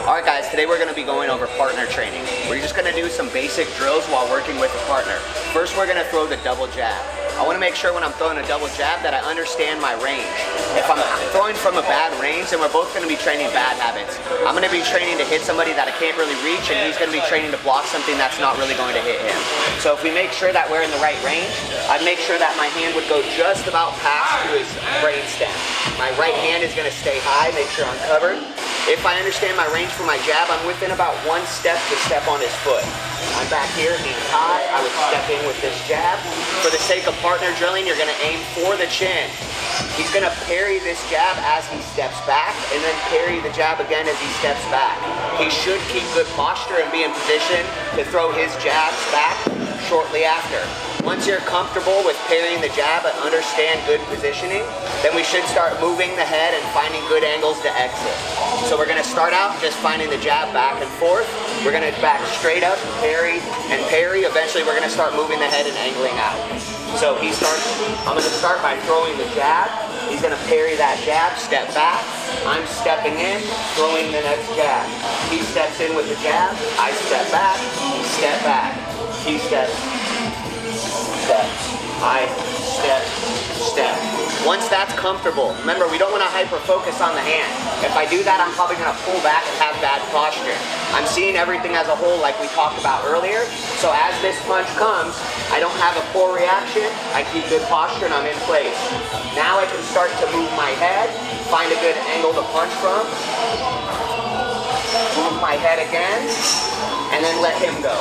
Alright guys, today we're going to be going over partner training. We're just going to do some basic drills while working with a partner. First we're going to throw the double jab. I want to make sure when I'm throwing a double jab that I understand my range. If I'm throwing from a bad range, then we're both going to be training bad habits. I'm going to be training to hit somebody that I can't really reach, and he's going to be training to block something that's not really going to hit him. So if we make sure that we're in the right range, I'd make sure that my hand would go just about past to his brain stem. My right hand is going to stay high, make sure I'm covered. If I understand my range for my jab, I'm within about one step to step on his foot. I'm back here, hands high, I would step in with this jab. For the sake of partner drilling, you're gonna aim for the chin. He's gonna parry this jab as he steps back, and then parry the jab again as he steps back. He should keep good posture and be in position to throw his jabs back shortly after. Once you're comfortable with parrying the jab and understand good positioning, then we should start moving the head and finding good angles to exit. So we're gonna start out just finding the jab back and forth. We're gonna back straight up, parry, and parry. Eventually we're gonna start moving the head and angling out. So I'm gonna start by throwing the jab. He's gonna parry that jab, step back. I'm stepping in, throwing the next jab. He steps in with the jab, I step back, step back. He steps, step, I step, step. Once that's comfortable, remember we don't want to hyper focus on the hand. If I do that, I'm probably going to pull back and have bad posture. I'm seeing everything as a whole like we talked about earlier. So as this punch comes, I don't have a poor reaction, I keep good posture and I'm in place. Now I can start to move my head, find a good angle to punch from, move my head again, and then let him go.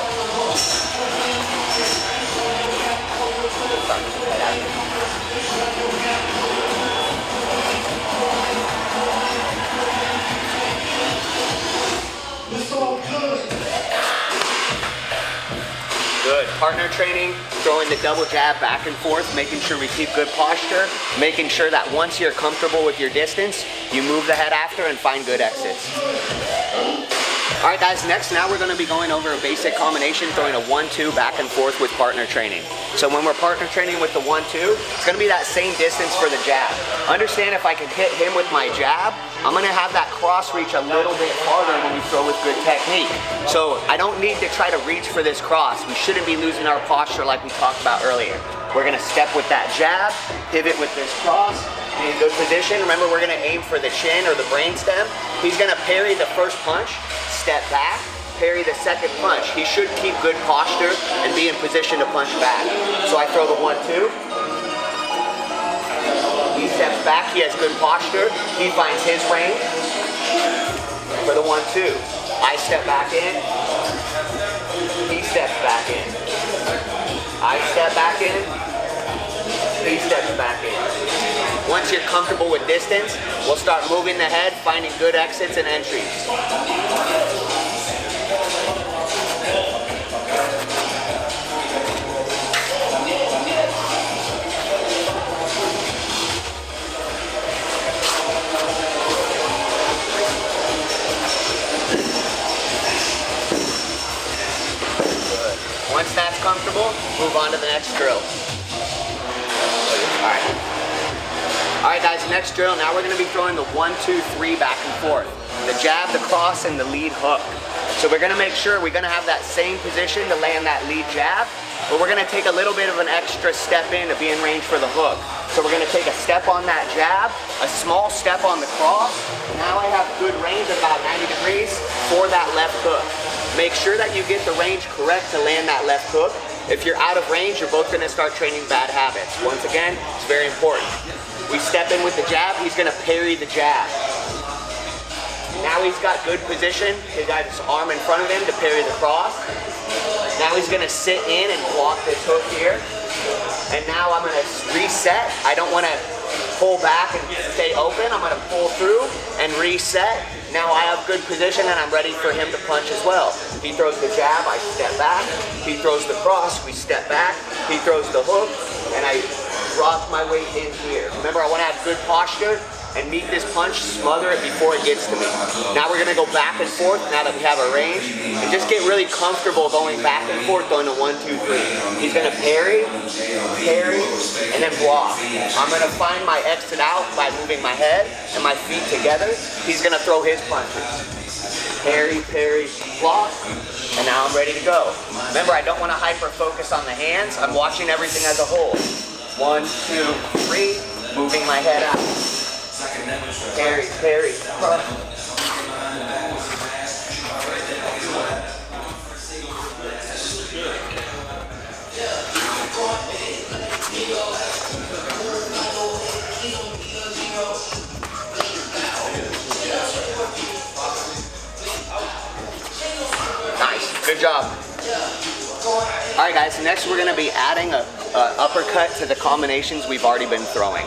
Good. Partner training, throwing the double jab back and forth, making sure we keep good posture, making sure that once you're comfortable with your distance, you move the head after and find good exits. Alright guys, next now we're going to be going over a basic combination, throwing a 1-2 back and forth with partner training. So when we're partner training with the 1-2, it's going to be that same distance for the jab. Understand if I can hit him with my jab, I'm going to have that cross reach a little bit harder when we throw with good technique. So I don't need to try to reach for this cross. We shouldn't be losing our posture like we talked about earlier. We're going to step with that jab, pivot with this cross, be in good position. Remember, we're going to aim for the chin or the brain stem. He's going to parry the first punch, step back, parry the second punch. He should keep good posture and be in position to punch back. So I throw the 1-2. He steps back, he has good posture. He finds his range. For the 1-2, I step back in. He steps back in. I step back in. He steps back in. Once you're comfortable with distance, we'll start moving the head, finding good exits and entries. Once that's comfortable, move on to the next drill. Alright guys, next drill, now we're going to be throwing the 1-2-3 back and forth. The jab, the cross, and the lead hook. So we're going to make sure we're going to have that same position to land that lead jab, but we're going to take a little bit of an extra step in to be in range for the hook. So we're going to take a step on that jab, a small step on the cross. Now I have good range at about 90 degrees for that left hook. Make sure that you get the range correct to land that left hook. If you're out of range, you're both going to start training bad habits. Once again, it's very important. We step in with the jab, he's going to parry the jab. Now he's got good position. He's got his arm in front of him to parry the cross. Now he's going to sit in and block this hook here. And now I'm going to reset. I don't want to pull back and stay open. I'm going to pull through and reset. Now I have good position and I'm ready for him to punch as well. He throws the jab, I step back. He throws the cross, we step back. He throws the hook, and I drop my weight in here. Remember, I want to have good posture and meet this punch, smother it before it gets to me. Now we're gonna go back and forth now that we have our range, and just get really comfortable going back and forth going to 1, 2, 3. He's gonna parry, and then block. I'm gonna find my exit out by moving my head and my feet together. He's gonna throw his punches. Parry, parry, block, and now I'm ready to go. Remember, I don't want to hyper focus on the hands. I'm watching everything as a whole. 1, 2, 3, moving my head out. Parry, parry, Nice, good job. All right guys, next we're gonna be adding a uppercut to the combinations we've already been throwing.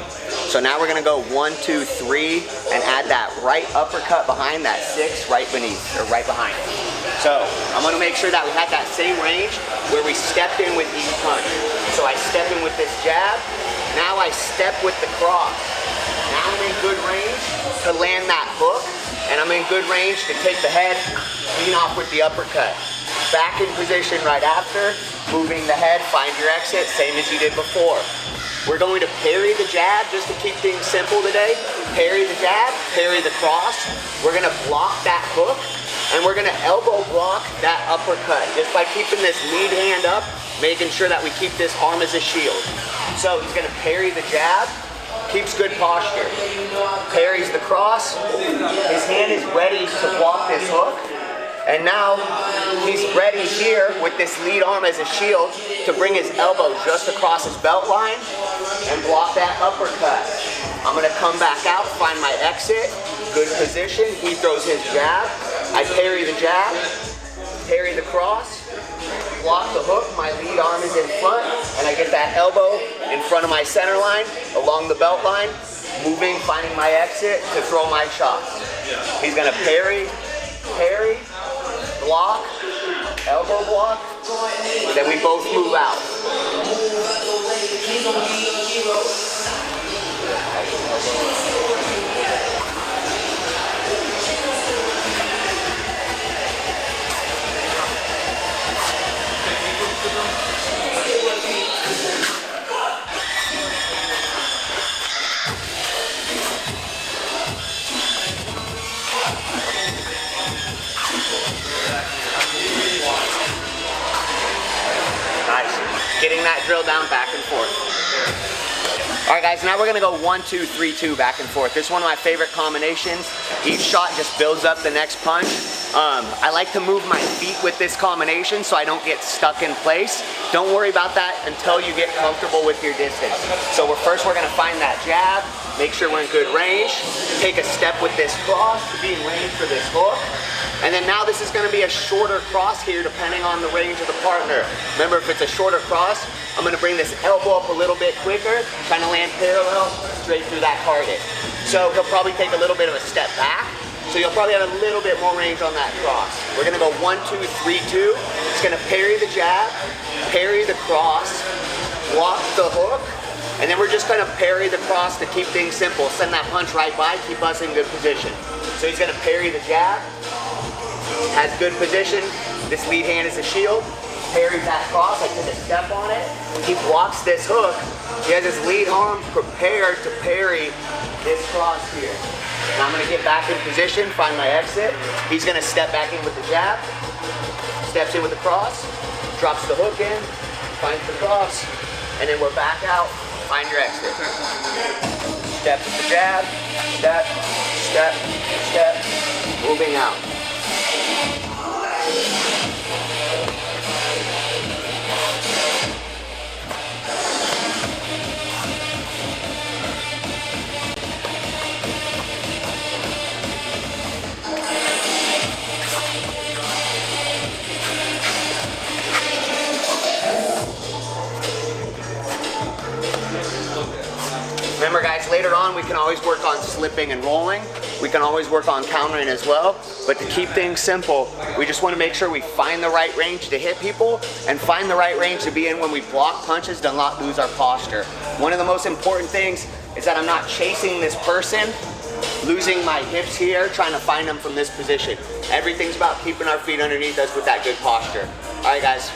So now we're gonna go 1, 2, 3 and add that right uppercut behind that 6 right beneath, or right behind. So I'm gonna make sure that we had that same range where we stepped in with each punch. So I step in with this jab, now I step with the cross. Now I'm in good range to land that hook, and I'm in good range to take the head, clean off with the uppercut. Back in position right after, moving the head, find your exit, same as you did before. We're going to parry the jab just to keep things simple today. Parry the jab, parry the cross. We're gonna block that hook, and we're gonna elbow block that uppercut just by keeping this lead hand up, making sure that we keep this arm as a shield. So he's gonna parry the jab, keeps good posture. Parries the cross, his hand is ready to block this hook. And now he's ready here with this lead arm as a shield to bring his elbow just across his belt line and block that uppercut. I'm gonna come back out, find my exit, good position. He throws his jab. I parry the jab, parry the cross, block the hook. My lead arm is in front, and I get that elbow in front of my center line, along the belt line, moving, finding my exit to throw my shots. He's gonna parry, parry, block, elbow block, then we both move out. Getting that drill down back and forth. All right guys, now we're gonna go 1, 2, 3, 2 back and forth. This is one of my favorite combinations. Each shot just builds up the next punch. I like to move my feet with this combination so I don't get stuck in place. Don't worry about that until you get comfortable with your distance. So first we're gonna find that jab, make sure we're in good range, take a step with this cross to be in range for this hook. And then now this is gonna be a shorter cross here depending on the range of the partner. Remember, if it's a shorter cross, I'm gonna bring this elbow up a little bit quicker, trying to land parallel straight through that target. So he'll probably take a little bit of a step back, so you'll probably have a little bit more range on that cross. We're gonna go 1, 2, 3, 2. It's gonna parry the jab, parry the cross, block the hook, and then we're just gonna parry the cross to keep things simple. Send that punch right by, keep us in good position. So he's gonna parry the jab, has good position. This lead hand is a shield. Parries that cross. I took a step on it. He blocks this hook. He has his lead arm prepared to parry this cross here. Now I'm going to get back in position, find my exit. He's going to step back in with the jab. Steps in with the cross. Drops the hook in. Finds the cross. And then we're back out. Find your exit. Step with the jab. Step, step, step. Moving out. Remember guys, later on we can always work on slipping and rolling. We can always work on countering as well. But to keep things simple, we just want to make sure we find the right range to hit people and find the right range to be in when we block punches to not lose our posture. One of the most important things is that I'm not chasing this person losing my hips here, trying to find them from this position. Everything's about keeping our feet underneath us with that good posture. All right, guys.